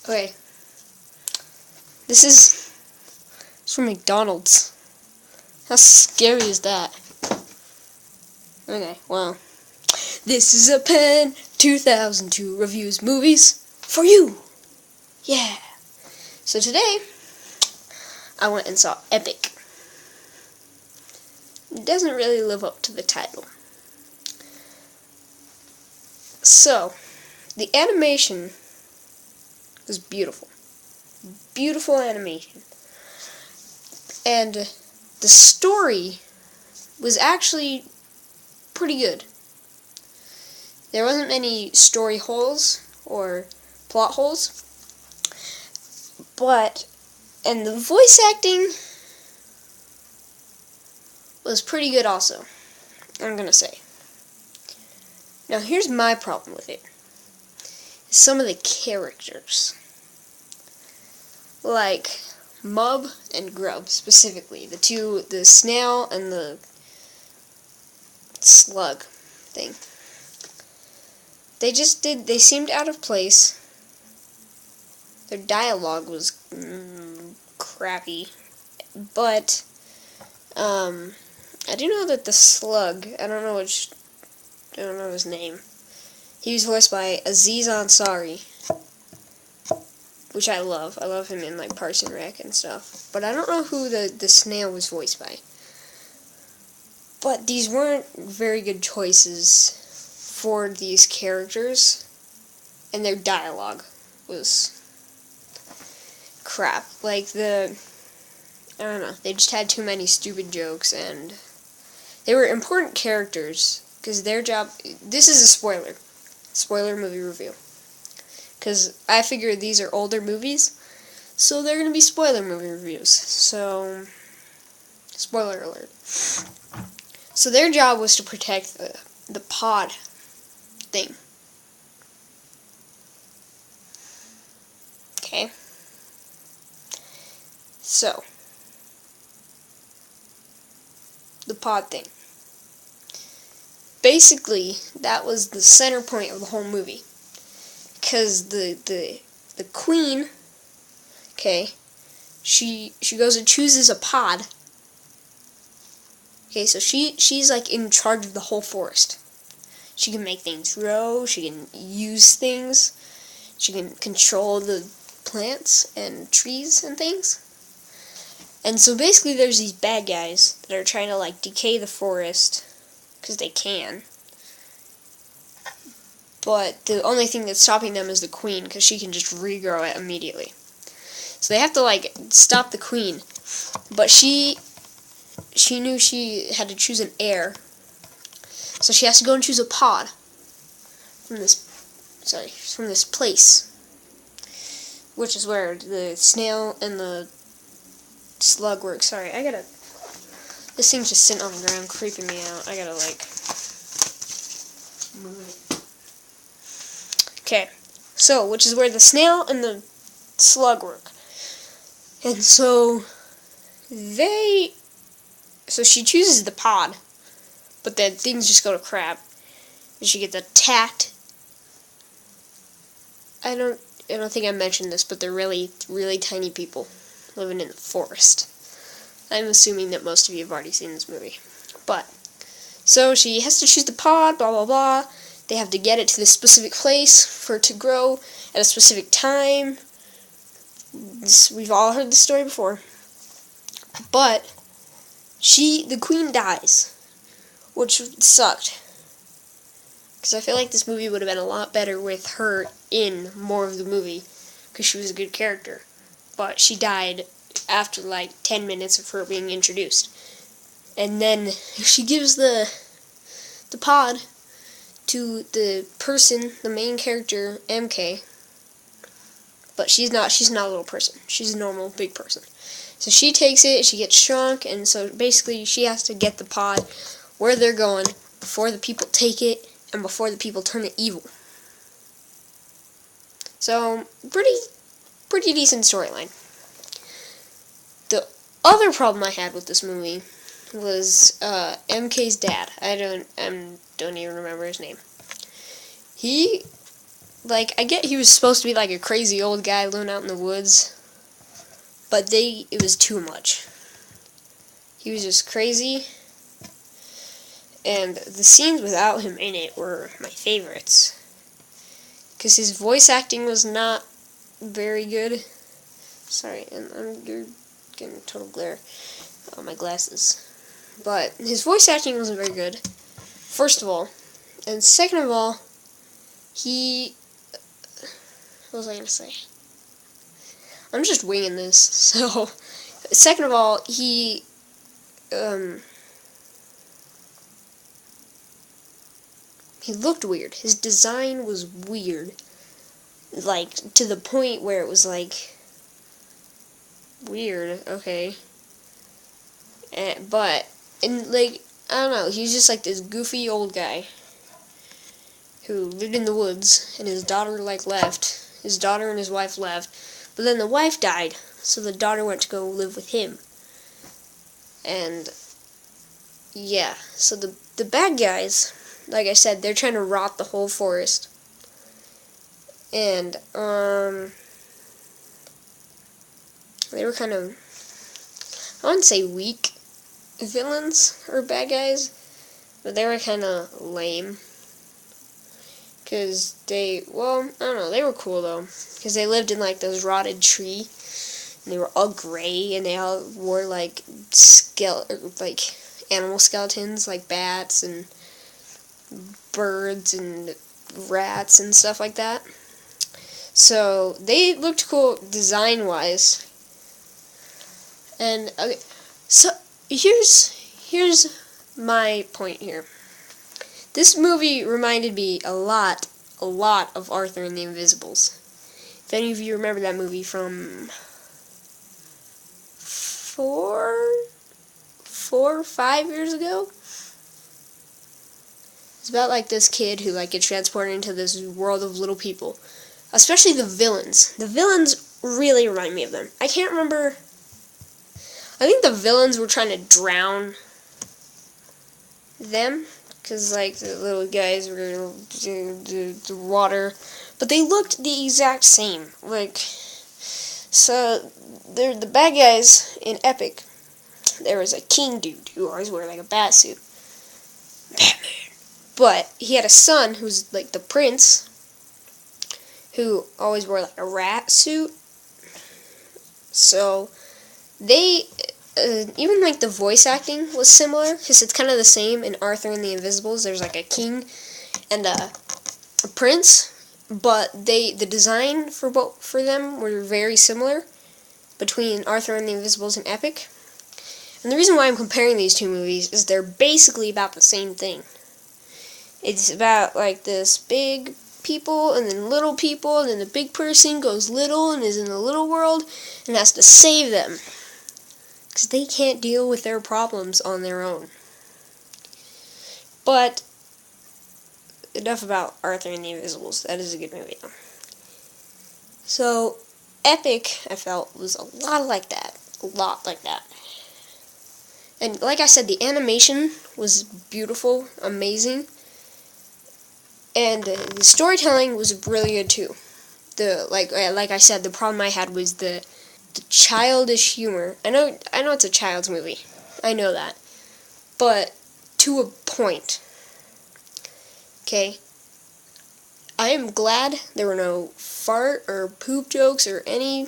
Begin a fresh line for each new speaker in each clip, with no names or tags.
Okay. This is from McDonald's. How scary is that? Okay, well. This is a pen 2002 reviews movies for you. Yeah. So today, I went and saw Epic. It doesn't really live up to the title. So, the animation was beautiful. Beautiful animation. And the story was actually pretty good. There wasn't many story holes or plot holes. And the voice acting was pretty good also, I'm gonna say. Now here's my problem with it. Some of the characters. Like Mub and Grub specifically. The snail and the slug thing. They seemed out of place. Their dialogue was crappy. But, I do know that the slug, I don't know his name. He was voiced by Aziz Ansari, which I love. I love him in, like, Parks and Rec and stuff. But I don't know who the snail was voiced by. But these weren't very good choices for these characters, and their dialogue was crap. Like, I don't know, they just had too many stupid jokes, and they were important characters, because their job, this is a spoiler movie review, because I figure these are older movies, so they're going to be spoiler movie reviews, so, spoiler alert. So their job was to protect the pod thing. Okay. So, the pod thing. Basically, that was the center point of the whole movie. Because the queen, okay, she goes and chooses a pod. Okay, so she's like in charge of the whole forest. She can make things grow, she can use things, she can control the plants and trees and things. And so basically there's these bad guys that are trying to like decay the forest, because they can. But the only thing that's stopping them is the queen, because she can just regrow it immediately. So they have to like stop the queen. But she knew she had to choose an heir. So she has to go and choose a pod from this place, which is where the snail and the slug work. Sorry, this thing's just sitting on the ground creeping me out. I gotta like move it. Okay, so which is where the snail and the slug work. And so she chooses the pod, but then things just go to crap. And she gets attacked. I don't think I mentioned this, but they're really, really tiny people living in the forest. I'm assuming that most of you have already seen this movie. But, so she has to choose the pod, blah, blah, blah. They have to get it to this specific place for it to grow at a specific time. We've all heard this story before. But, the queen dies, which sucked. Because I feel like this movie would have been a lot better with her in more of the movie, because she was a good character. But she died after like 10 minutes of her being introduced. And then she gives the pod to the person, the main character, MK. But she's not a little person. She's a normal big person. So she takes it, she gets shrunk, and so basically she has to get the pod where they're going before the people take it and before the people turn it evil. So, pretty decent storyline. The other problem I had with this movie was MK's dad. I don't even remember his name. He like, I get he was supposed to be like a crazy old guy living out in the woods, but it was too much. He was just crazy, and the scenes without him in it were my favorites, because his voice acting was not very good. Sorry, and you're getting total glare on my glasses. But his voice acting wasn't very good, first of all. And second of all, what was I going to say? I'm just winging this. So, second of all, he looked weird. His design was weird. Like, to the point where it was like, weird, okay. But, like, I don't know, he's just like this goofy old guy who lived in the woods, and his daughter, like, left. His daughter and his wife left. But then the wife died, so the daughter went to go live with him. And, yeah, so the bad guys, like I said, they're trying to rot the whole forest. And, they were kind of, I wouldn't say weak villains or bad guys, but they were kind of lame. Because they were cool though. Because they lived in like those rotted tree, and they were all gray, and they all wore like animal skeletons, like bats and birds and rats and stuff like that. So they looked cool design-wise. And okay, so here's my point here. This movie reminded me a lot of Arthur and the Invisibles. If any of you remember that movie from 4 or 5 years ago. It's about like this kid who like gets transported into this world of little people. Especially the villains. The villains really remind me of them. I can't remember. I think the villains were trying to drown them. Because, like, the little guys were the water. But they looked the exact same. Like, so, they're the bad guys in Epic. There was a king dude who always wore, like, a bat suit. Batman. But he had a son who's, like, the prince, who always wore, like, a rat suit. So, they... even like the voice acting was similar, because it's kind of the same in Arthur and the Invisibles. There's like a king and a prince, but the design for them were very similar between Arthur and the Invisibles and Epic. And the reason why I'm comparing these two movies is they're basically about the same thing. It's about like this big people and then little people, and then the big person goes little and is in the little world and has to save them. Because they can't deal with their problems on their own. But, enough about Arthur and the Invisibles. That is a good movie, though. So, Epic, I felt, was a lot like that. A lot like that. And, like I said, the animation was beautiful, amazing. And the storytelling was really good, too. Like I said, the problem I had was the childish humor. I know it's a child's movie. I know that. But to a point. Okay? I am glad there were no fart or poop jokes or any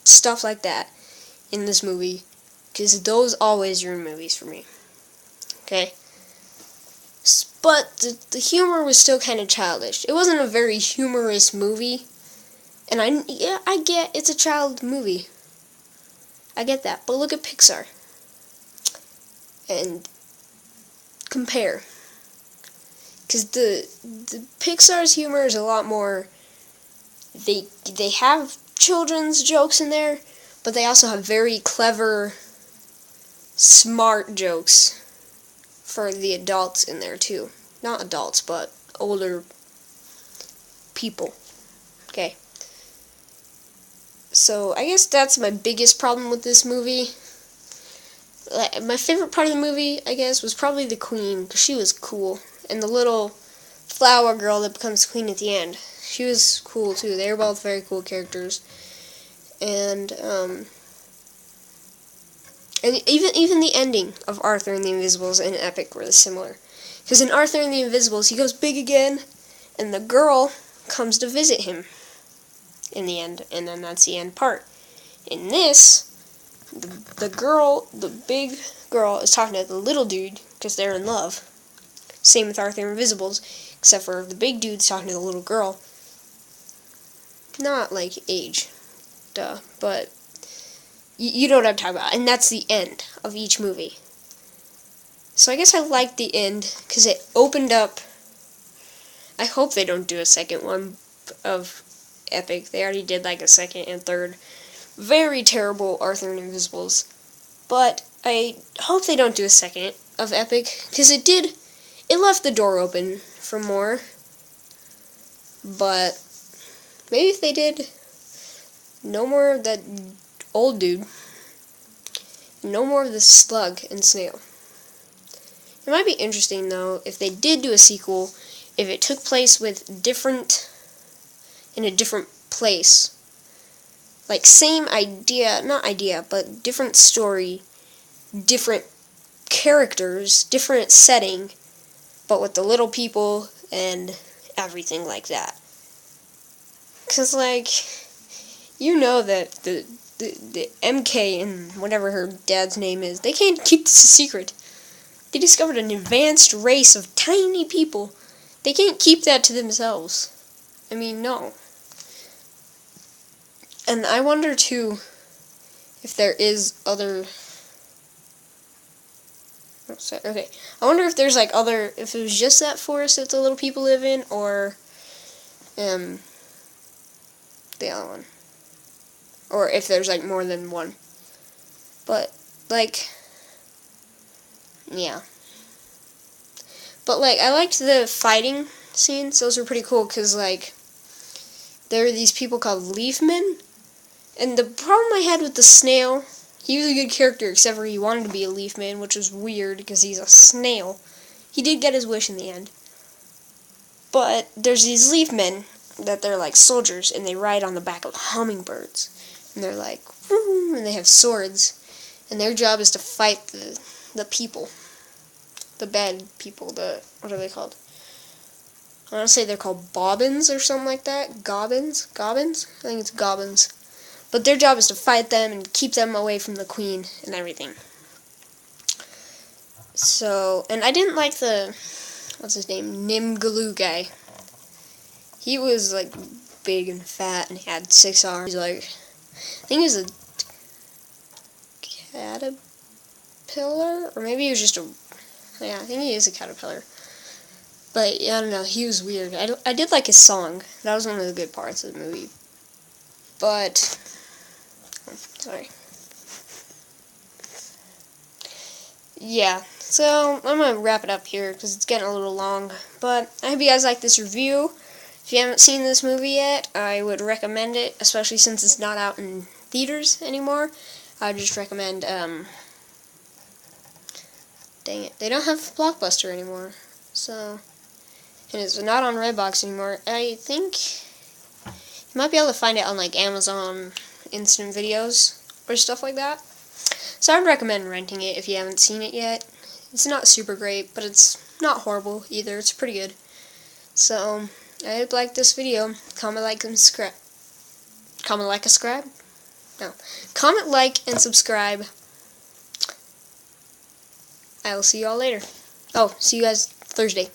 stuff like that in this movie, because those always ruin movies for me. Okay? But the humor was still kind of childish. It wasn't a very humorous movie. And I get it's a child movie. I get that. But look at Pixar. And compare. Because the Pixar's humor is a lot more... They have children's jokes in there, but they also have very clever, smart jokes for the adults in there, too. Not adults, but older people. Okay. So, I guess that's my biggest problem with this movie. My favorite part of the movie, I guess, was probably the queen, because she was cool. And the little flower girl that becomes queen at the end. she was cool too. They were both very cool characters. And even the ending of Arthur and the Invisibles and Epic were similar. Because in Arthur and the Invisibles, he goes big again, and the girl comes to visit him in the end, and then that's the end part. In this, the big girl is talking to the little dude because they're in love. Same with Arthur and Invisibles, except for the big dude's talking to the little girl. Not like age, duh, but you know what I'm talking about, and that's the end of each movie. So I guess I liked the end because it opened up. I hope they don't do a second one of Epic. They already did like a second and third. Very terrible Arthur and Invisibles. But I hope they don't do a second of Epic because it left the door open for more. But maybe if they did, no more of that old dude. No more of the slug and snail. It might be interesting, though, if they did do a sequel, if it took place in a different place. Like, same idea, not idea, but different story, different characters, different setting, but with the little people and everything like that. Because, like, you know that the MK and whatever her dad's name is, they can't keep this a secret. They discovered an advanced race of tiny people. They can't keep that to themselves. I mean, no. And I wonder, too, if there is other... Okay. I wonder if there's, like, if it was just that forest that the little people live in, or, the other one. Or if there's, like, more than one. But, like... yeah. But, like, I liked the fighting scenes. Those were pretty cool, because, like, there were these people called Leafmen. And the problem I had with the snail, he was a good character, except for he wanted to be a Leafman, which was weird, because he's a snail. He did get his wish in the end. But there's these Leafmen that they're, like, soldiers, and they ride on the back of hummingbirds. And they're like, woo, and they have swords. And their job is to fight the people. The bad people, what are they called? I want to say they're called bobbins or something like that. Gobbins? Gobbins? I think it's gobbins. But their job is to fight them and keep them away from the queen and everything. So, and I didn't like what's his name? Nimgaloo guy. He was, like, big and fat and he had 6 arms. He's like, I think he was a caterpillar? Or maybe he was just yeah, I think he is a caterpillar. But, yeah, I don't know, he was weird. I did like his song. That was one of the good parts of the movie. But, sorry. Yeah, so I'm going to wrap it up here because it's getting a little long. But I hope you guys like this review. If you haven't seen this movie yet, I would recommend it, especially since it's not out in theaters anymore. I would just recommend, dang it, they don't have Blockbuster anymore, so, and it's not on Redbox anymore. I think you might be able to find it on, like, Amazon Instant Videos or stuff like that. So I would recommend renting it if you haven't seen it yet. It's not super great, but it's not horrible either. It's pretty good. So, I hope you like this video. Comment, like, and subscribe. Comment, like, and subscribe? No. Comment, like, and subscribe. I will see you all later. Oh, see you guys Thursday.